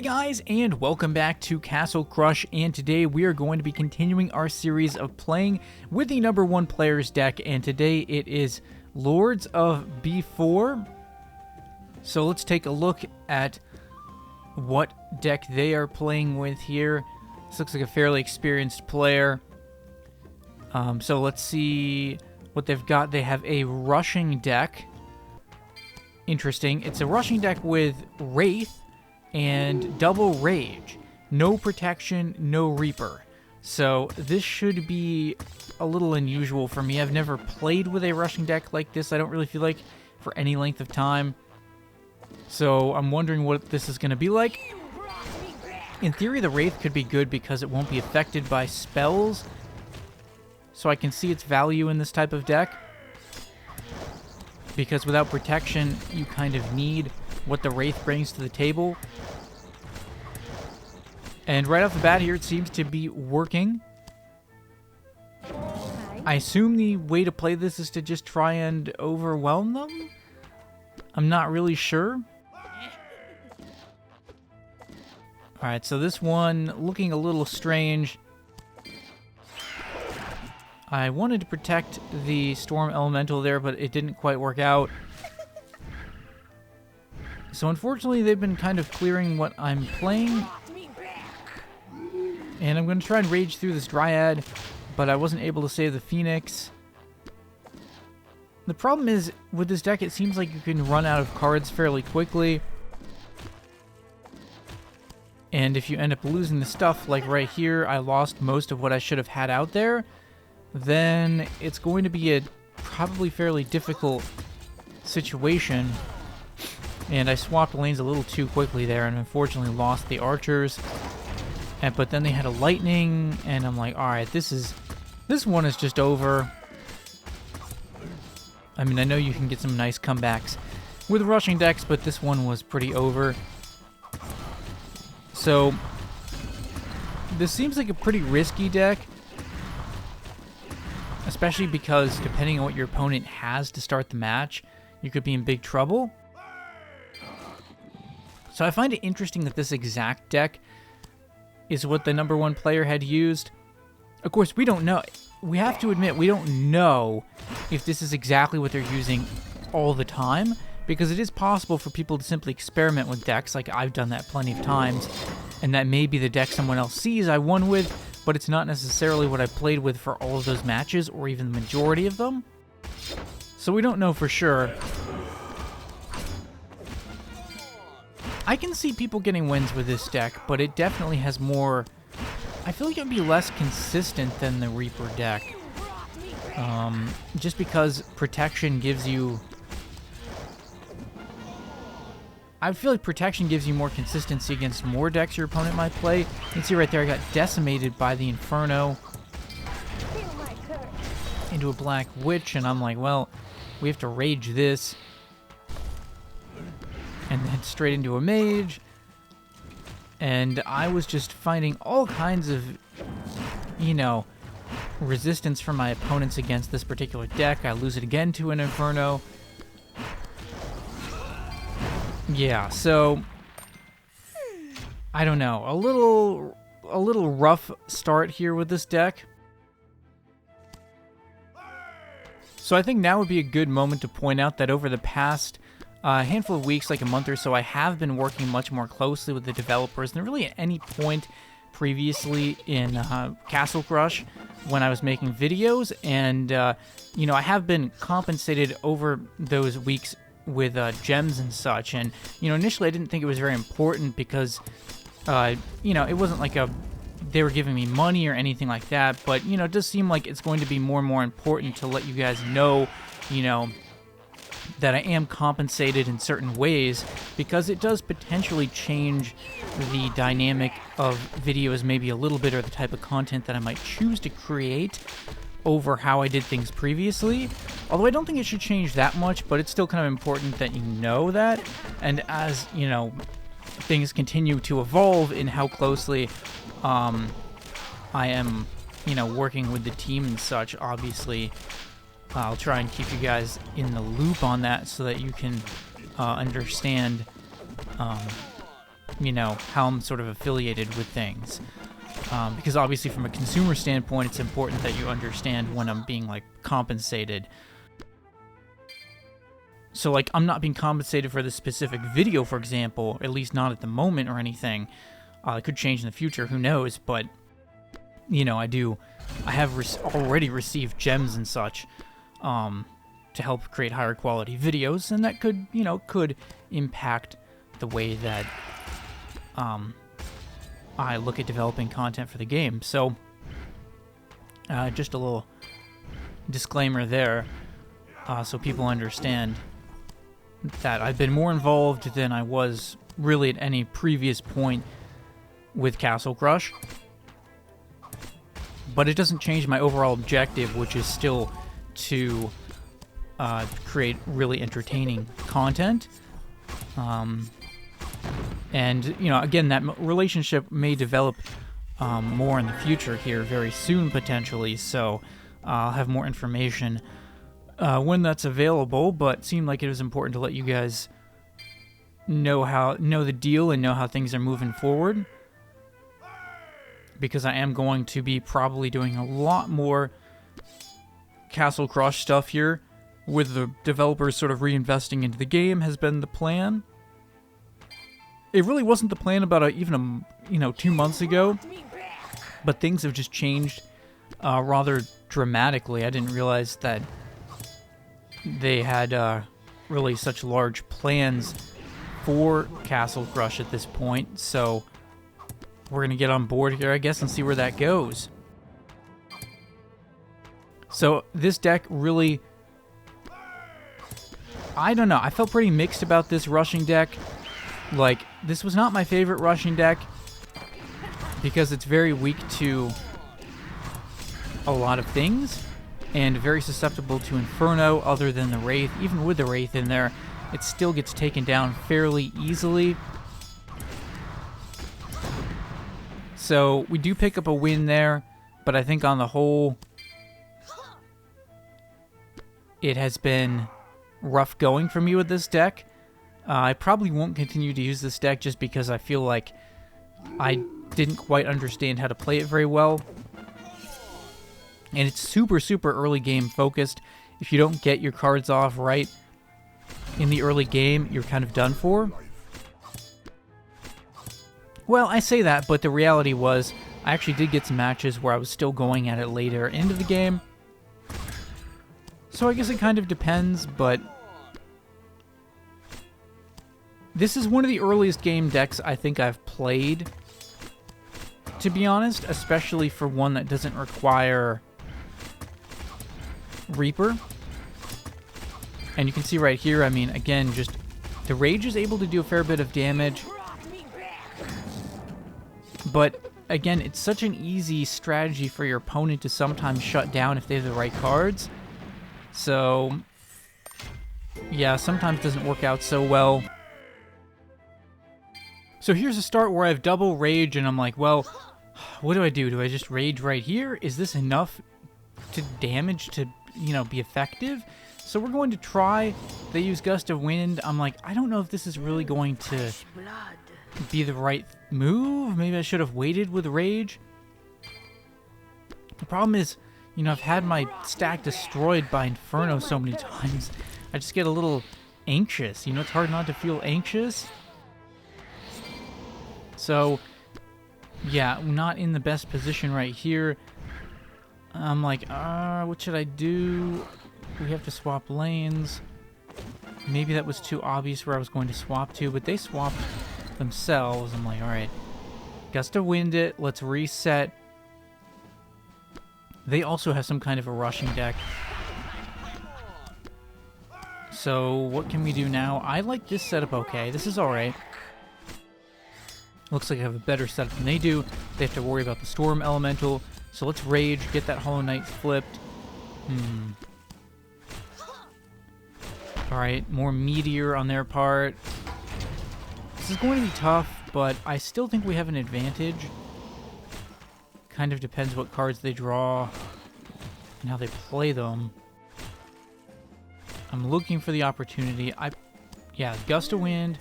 guys, and welcome back to Castle Crush, and today we are going to be continuing our series of playing with the number one player's deck, and today it is Lords of B4. So let's take a look at what deck they are playing with here. This looks like a fairly experienced player. So let's see what they've got. They have a rushing deck. Interesting. It's a rushing deck with Wraith and double Rage. No protection, no Reaper. So this should be a little unusual for me. I've never played with a rushing deck like this, I don't really feel like, for any length of time. So I'm wondering what this is going to be like. In theory, the Wraith could be good because it won't be affected by spells. So I can see its value in this type of deck. Because without protection, you kind of need what the Wraith brings to the table. And right off the bat here, it seems to be working. I assume the way to play this is to just try and overwhelm them? I'm not really sure. Alright, so this one looking a little strange. I wanted to protect the Storm Elemental there, but it didn't quite work out. So unfortunately, they've been kind of clearing what I'm playing. And I'm going to try and rage through this Dryad, but I wasn't able to save the Phoenix. The problem is, with this deck, it seems like you can run out of cards fairly quickly. And if you end up losing the stuff, like right here, I lost most of what I should have had out there, then it's going to be a probably fairly difficult situation. And I swapped lanes a little too quickly there and unfortunately lost the archers. But then they had a lightning, and I'm like, alright, this one is just over. I mean, I know you can get some nice comebacks with rushing decks, but this one was pretty over. So, this seems like a pretty risky deck. Especially because, depending on what your opponent has to start the match, you could be in big trouble. So I find it interesting that this exact deck is what the number one player had used. Of course, we don't know. We have to admit, we don't know if this is exactly what they're using all the time, because it is possible for people to simply experiment with decks, like I've done that plenty of times, and that may be the deck someone else sees I won with, but it's not necessarily what I played with for all of those matches, or even the majority of them. So we don't know for sure. I can see people getting wins with this deck, but it definitely has more... I feel like it would be less consistent than the Reaper deck. Just because protection gives you... I feel like protection gives you more consistency against more decks your opponent might play. You can see right there I got decimated by the Inferno into a Black Witch, and I'm like, well, we have to rage this. And then straight into a Mage. And I was just finding all kinds of, you know, resistance from my opponents against this particular deck. I lose it again to an Inferno. Yeah, so I don't know. A little rough start here with this deck. So I think now would be a good moment to point out that over the past handful of weeks, like a month or so, I have been working much more closely with the developers than really at any point previously in Castle Crush when I was making videos. And, you know, I have been compensated over those weeks with gems and such. And, you know, initially I didn't think it was very important because, you know, it wasn't like they were giving me money or anything like that. But, you know, it does seem like it's going to be more and more important to let you guys know, you know, that I am compensated in certain ways, because it does potentially change the dynamic of videos maybe a little bit, or the type of content that I might choose to create over how I did things previously. Although I don't think it should change that much, but it's still kind of important that you know that. And as, you know, things continue to evolve in how closely I am, you know, working with the team and such, obviously I'll try and keep you guys in the loop on that so that you can understand you know, how I'm sort of affiliated with things. Because obviously from a consumer standpoint, it's important that you understand when I'm being, like, compensated. So, like, I'm not being compensated for this specific video, for example, at least not at the moment or anything. It could change in the future, who knows, but, you know, I have already received gems and such, to help create higher quality videos, and that could, you know, could impact the way that, I look at developing content for the game. So, just a little disclaimer there, so people understand that I've been more involved than I was really at any previous point with Castle Crush. But it doesn't change my overall objective, which is still to create really entertaining content. And, you know, again, that relationship may develop more in the future here very soon, potentially. So I'll have more information when that's available, but it seemed like it was important to let you guys know the deal and know how things are moving forward. Because I am going to be probably doing a lot more Castle Crush stuff here, with the developers sort of reinvesting into the game has been the plan. It really wasn't the plan about even 2 months ago, but things have just changed rather dramatically. I didn't realize that they had really such large plans for Castle Crush at this point, so we're going to get on board here, I guess, and see where that goes. So this deck really, I don't know, I felt pretty mixed about this rushing deck. Like, this was not my favorite rushing deck because it's very weak to a lot of things and very susceptible to Inferno other than the Wraith. Even with the Wraith in there, it still gets taken down fairly easily. So we do pick up a win there, but I think on the whole, it has been rough going for me with this deck. I probably won't continue to use this deck just because I feel like I didn't quite understand how to play it very well. And it's super, super early game focused. If you don't get your cards off right in the early game, you're kind of done for. Well, I say that, but the reality was I actually did get some matches where I was still going at it later into the game. So I guess it kind of depends, but this is one of the earliest game decks I think I've played, to be honest, especially for one that doesn't require Reaper. And you can see right here, I mean, again, just the Rage is able to do a fair bit of damage. But, again, it's such an easy strategy for your opponent to sometimes shut down if they have the right cards. So, yeah, sometimes it doesn't work out so well. So here's a start where I have double Rage, and I'm like, well, what do? Do I just Rage right here? Is this enough to damage to, you know, be effective? So we're going to try. They use Gust of Wind. I'm like, I don't know if this is really going to be the right move. Maybe I should have waited with Rage. The problem is, you know, I've had my stack destroyed by Inferno so many times. I just get a little anxious. You know, it's hard not to feel anxious. So, yeah, I'm not in the best position right here. I'm like, what should I do? We have to swap lanes. Maybe that was too obvious where I was going to swap to, but they swapped themselves. I'm like, alright. Gust of Wind it. Let's reset. They also have some kind of a rushing deck. So, what can we do now? I like this setup okay. This is alright. Looks like I have a better setup than they do. They have to worry about the Storm Elemental. So let's Rage, get that Hollow Knight flipped. Alright, more Meteor on their part. This is going to be tough, but I still think we have an advantage. Kind of depends what cards they draw and how they play them. I'm looking for the opportunity. Yeah, Gust of Wind.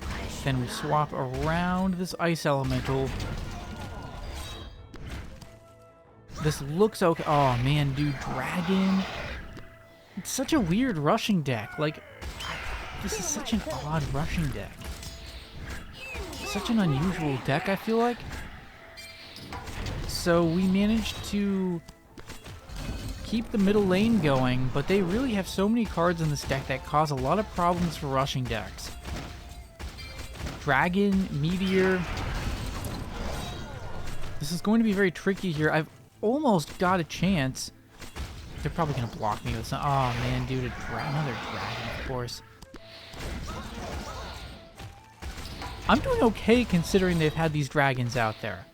then we swap around this Ice Elemental. This looks okay. Oh, man, dude, Dragon. It's such a weird rushing deck. Like, this is such an odd rushing deck. Such an unusual deck, I feel like. So we managed to keep the middle lane going, but they really have so many cards in this deck that cause a lot of problems for rushing decks. Dragon, Meteor. This is going to be very tricky here. I've almost got a chance. They're probably going to block me with some... Oh, man, dude, another dragon, of course. I'm doing okay considering they've had these dragons out there.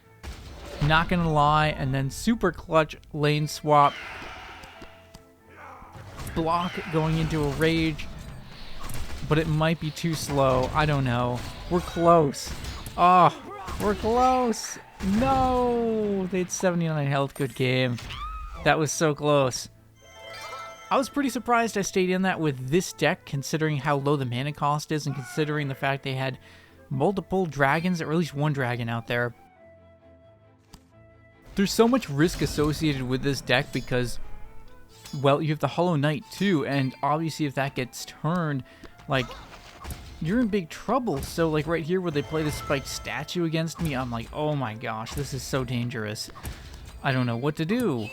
Not gonna lie, and then super clutch lane swap. Block going into a rage, but it might be too slow. I don't know. We're close. Oh, we're close. No, they had 79 health. Good game. That was so close. I was pretty surprised I stayed in that with this deck, considering how low the mana cost is, and considering the fact they had multiple dragons, or at least one dragon out there. There's so much risk associated with this deck because, well, you have the Hollow Knight too, and obviously if that gets turned, like, you're in big trouble. So, like, right here where they play the Spiked Statue against me, I'm like, oh my gosh, this is so dangerous. I don't know what to do.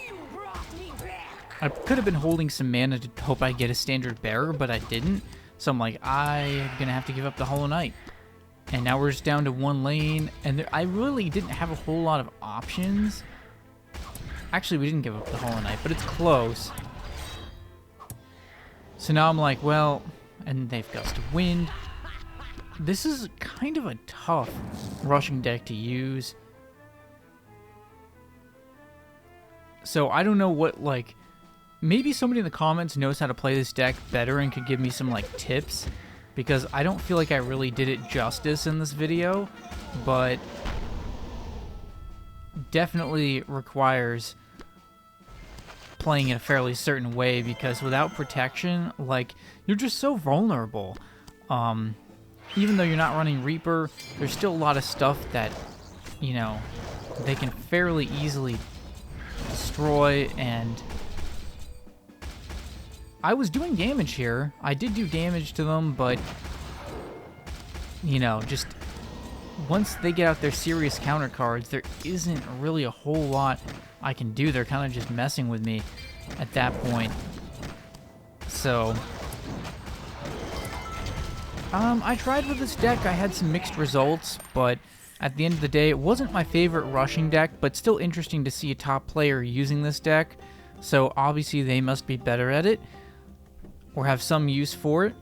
I could have been holding some mana to hope I get a Standard Bearer, but I didn't. So I'm like, I'm gonna have to give up the Hollow Knight. And now we're just down to one lane, and I really didn't have a whole lot of options. Actually, we didn't give up the Hollow Knight, but it's close. So now I'm like, well, and they've Gust of Wind. This is kind of a tough rushing deck to use. So I don't know what, like, maybe somebody in the comments knows how to play this deck better and could give me some, like, tips. Because I don't feel like I really did it justice in this video, but definitely requires playing in a fairly certain way, because without protection, like, you're just so vulnerable. Even though you're not running Reaper, there's still a lot of stuff that, you know, they can fairly easily destroy, and I was doing damage here. I did do damage to them, but, you know, just once they get out their serious counter cards, there isn't really a whole lot I can do. They're kind of just messing with me at that point. So, I tried with this deck. I had some mixed results, but at the end of the day, it wasn't my favorite rushing deck, but still interesting to see a top player using this deck. So obviously they must be better at it, or have some use for it.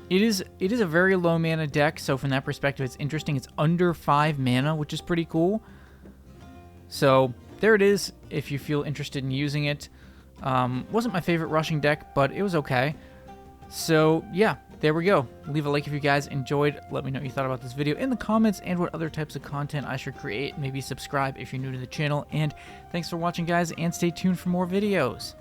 It is a very low mana deck, so from that perspective, it's interesting. It's under 5 mana, which is pretty cool. So there it is, if you feel interested in using it. Wasn't my favorite rushing deck, but it was okay. So yeah, there we go. Leave a like if you guys enjoyed. Let me know what you thought about this video in the comments, and what other types of content I should create. Maybe subscribe if you're new to the channel. And thanks for watching, guys, and stay tuned for more videos.